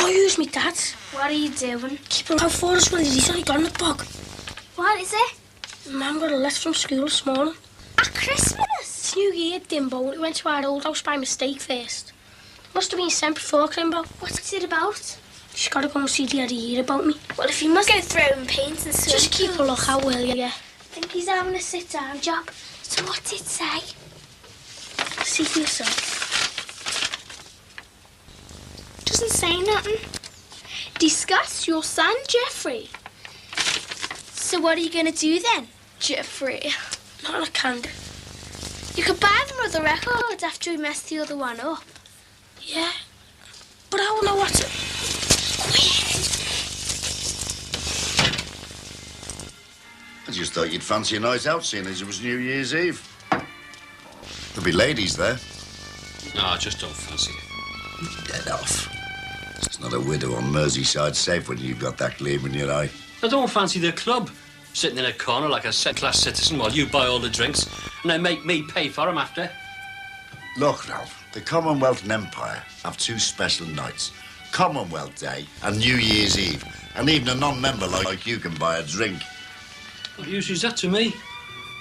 Oh, use me, Dad. What are you doing? Keeping how far is one he's only gone in the bog. What is it? Mum got a letter from school this morning. At Christmas? It's New Year, Dimbo. We went to our old house by mistake first. Must have been sent before, Crimbo. What's it about? She's got to go and see the other year about me. Well, if you must go throwing paint and swim Just keep a look out, will you? I think he's having a sit-down job. So what's it say? See for yourself. Doesn't say nothing. Discuss your son, Jeffrey. So what are you going to do then, Jeffrey? Not a candy. You could buy them other records after we messed the other one up. Yeah, but I don't know what to... I just thought you'd fancy a night out, seeing as it was New Year's Eve. There'll be ladies there. No, I just don't fancy it. Dead off. It's not a widow on Merseyside safe when you've got that gleam in your eye. I don't fancy the club. Sitting in a corner like a second-class citizen while you buy all the drinks and then make me pay for them after. Look, Ralph, the Commonwealth and Empire have two special nights. Commonwealth Day and New Year's Eve. And even a non-member like you can buy a drink. What use is that to me?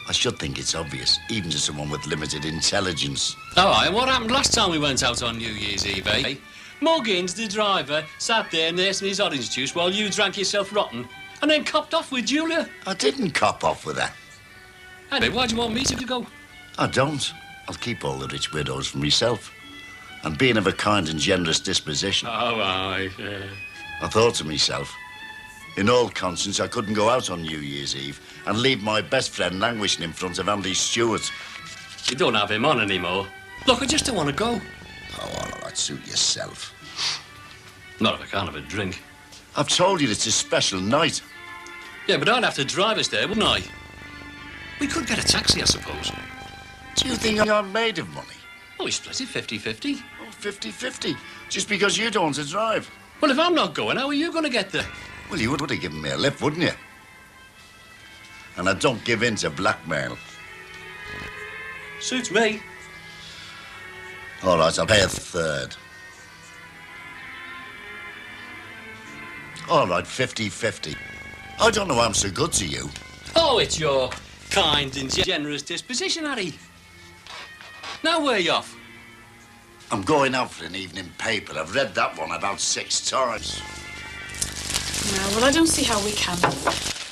I should think it's obvious, even to someone with limited intelligence. All right, what happened last time we went out on New Year's Eve, eh? Muggins, the driver, sat there nursing his orange juice while you drank yourself rotten and then copped off with Julia. I didn't cop off with her. Anyway, why do you want me to go? I don't. I'll keep all the rich widows for myself. And being of a kind and generous disposition, All right, yeah. I thought to myself, in all conscience, I couldn't go out on New Year's Eve and leave my best friend languishing in front of Andy Stewart. You don't have him on anymore. Look, I just don't want to go. Oh, all right, suit yourself. Not if I can't have a drink. I've told you it's a special night. Yeah, but I'd have to drive us there, wouldn't I? We could get a taxi, I suppose. Do you think I'm made of money? Oh, we split it 50-50. Oh, 50-50. Just because you don't want to drive. Well, if I'm not going, how are you going to get there? Well, you would have given me a lift, wouldn't you? And I don't give in to blackmail. Suits me. All right, I'll pay a third. All right, 50-50. I don't know why I'm so good to you. Oh, it's your kind and generous disposition, Harry. Now where are you off? I'm going out for an evening paper. I've read that one about 6 times. No, well, I don't see how we can.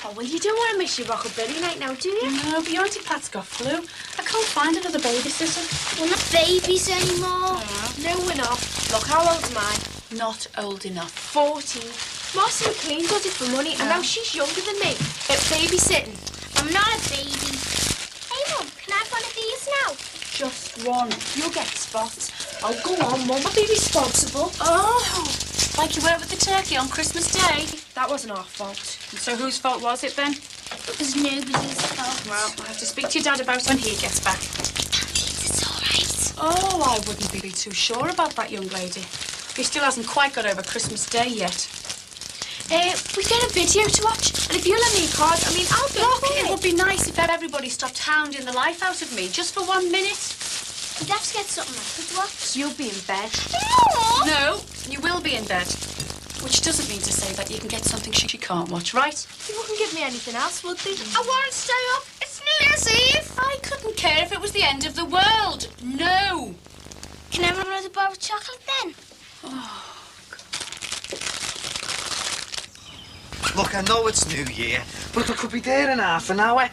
Oh, well, you don't want to miss your rockabilly night now, do you? No, but your Auntie Pat's got flu. I can't find another babysitter. We're not babies anymore. No, we're not. Look, how old's mine? Not old enough. 14. Marcy McLean does it for money, and now she's younger than me. At babysitting. I'm not a baby. Hey, Mum, can I have one of these now? Just one. You'll get spots. Oh, go on, Mum. I'll be responsible. Oh, like you were with the turkey on Christmas Day. That wasn't our fault. So whose fault was it then? It was nobody's fault. Well, I'll have to speak to your dad about it when he gets back. It's all right. Oh, I wouldn't be too sure about that young lady. He still hasn't quite got over Christmas Day yet. We got a video to watch, and if you lend me a card, I mean, I'll be Look, it would be nice if everybody stopped hounding the life out of me just for 1 minute. We'd have to get something else to watch. You'll be in bed. No! No, you will be in bed. Which doesn't mean to say that you can get something she can't watch, right? You wouldn't give me anything else, would they? I want to stay up. It's New Year's Eve. I couldn't care if it was the end of the world. No. Can I have another bar of chocolate then? Oh. Look, I know it's New Year, but we could be there in half an hour.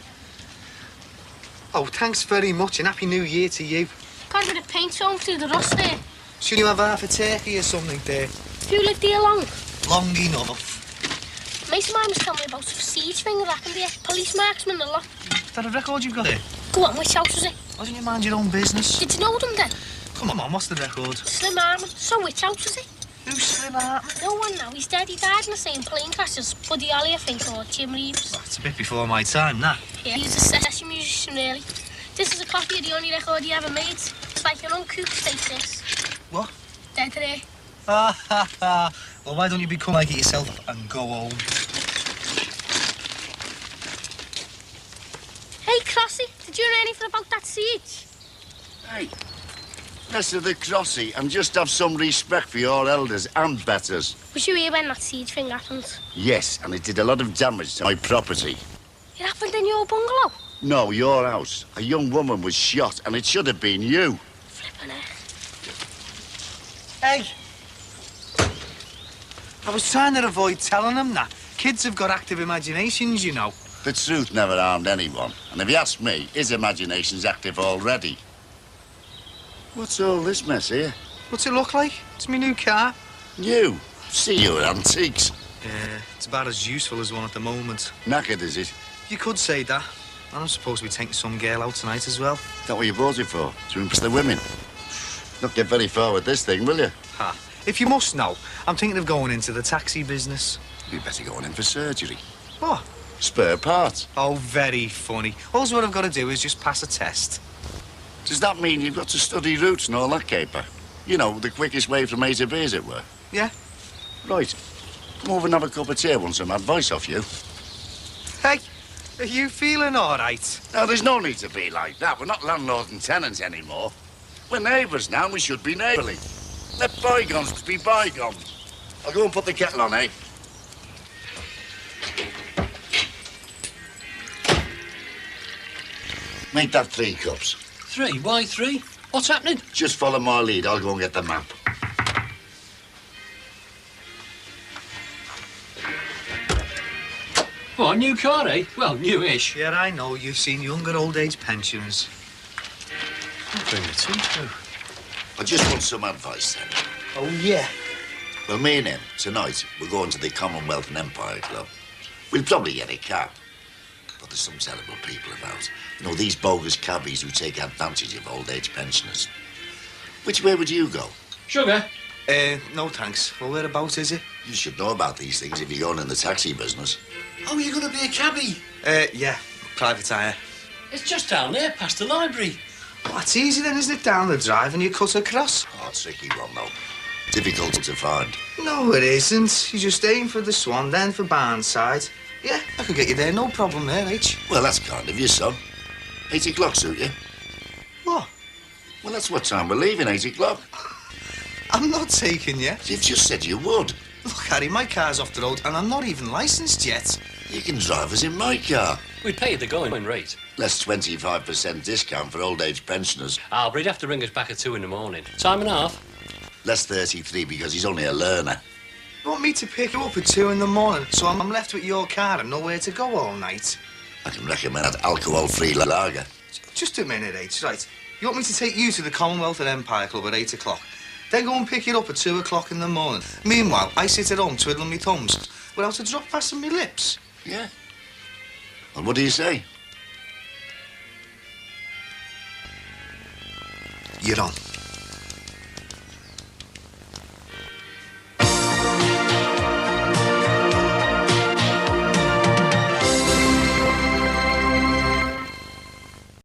Oh, thanks very much, and Happy New Year to you. Got a bit of paint thrown through the rust there. Should you have half a turkey or something there? Do you live there long? Long enough. Mate of mine was telling me about a siege thing that happened there. Police marksman and a lot. Is that a record you've got there? Go on, which house was it? Why don't you mind your own business? Did you know them then? Come on, what's the record? Slim Arman. So which house was it? Who's Slim Hartman? No one now. He's dead. He died in the same plane crash as Buddy Holly, I think, or Jim Reeves. Oh, it's a bit before my time, that. Yeah, he was a session musician, really. This is a copy of the only record he ever made. It's like an uncouth tape, this. What? Dead today. Ha ha ha. Well, why don't you become like it yourself and go home? Hey, Crossy, did you know anything about that siege? Hey, Less of the crossy and just have some respect for your elders and betters. Was you here when that siege thing happened? Yes, and it did a lot of damage to my property. It happened in your bungalow? No, your house. A young woman was shot, and it should have been you. Flippin' heck. Hey! I was trying to avoid telling them that. Kids have got active imaginations, you know. The truth never harmed anyone. And if you ask me, his imagination's active already. What's all this mess here? What's it look like? It's my new car. New? See your antiques. Yeah, it's about as useful as one at the moment. Knackered, is it? You could say that. And I'm supposed to be taking some girl out tonight as well. That what you bought it for? To impress the women? Not get very far with this thing, will you? Ha. If you must know, I'm thinking of going into the taxi business. You'd better go in for surgery. What? Spare parts. Oh, very funny. All what I've got to do is just pass a test. Does that mean you've got to study routes and all that caper? You know, the quickest way from A to B, as it were. Yeah? Right. Come over and have a cup of tea. I want some advice off you. Hey, are you feeling all right? Now, there's no need to be like that. We're not landlords and tenants anymore. We're neighbours now, and we should be neighbourly. Let bygones be bygones. I'll go and put the kettle on, eh? Make that 3 cups. 3? Why 3? What's happening? Just follow my lead. I'll go and get the map. What, a new car, eh? Well, newish. Yeah, I know. You've seen younger old age pensioners. Bring the tea through. I just want some advice, then. Oh, yeah. Well, me and him, tonight, we're going to the Commonwealth and Empire Club. We'll probably get a cab. But there's some terrible people about. You know, these bogus cabbies who take advantage of old age pensioners. Which way would you go? Sugar? No thanks. Well, whereabouts is it? You should know about these things if you're going in the taxi business. Oh, you're going to be a cabbie? Yeah. Private hire. It's just down there, past the library. Well, that's easy then, isn't it? Down the drive and you cut across. Oh, tricky one, though. Difficult to find. No, it isn't. You just aim for the Swan, then for Barnside. Yeah, I could get you there, no problem there, H. Well, that's kind of you, son. 8 o'clock suit you? What? Well, that's what time we're leaving, 8 o'clock. I'm not taking you. You've just said you would. Look, Harry, my car's off the road and I'm not even licensed yet. You can drive us in my car. We'd pay the going rate. Less 25% discount for old age pensioners. But he'd have to ring us back at 2 in the morning. Time and a half. Less 33 because he's only a learner. You want me to pick you up at 2 in the morning so I'm left with your car and nowhere to go all night? I can recommend that alcohol-free lager. Just a minute, H. Right. You want me to take you to the Commonwealth and Empire Club at 8 o'clock? Then go and pick it up at 2 o'clock in the morning. Meanwhile, I sit at home twiddling my thumbs without a drop passing my lips. Yeah. Well, what do you say? You're on.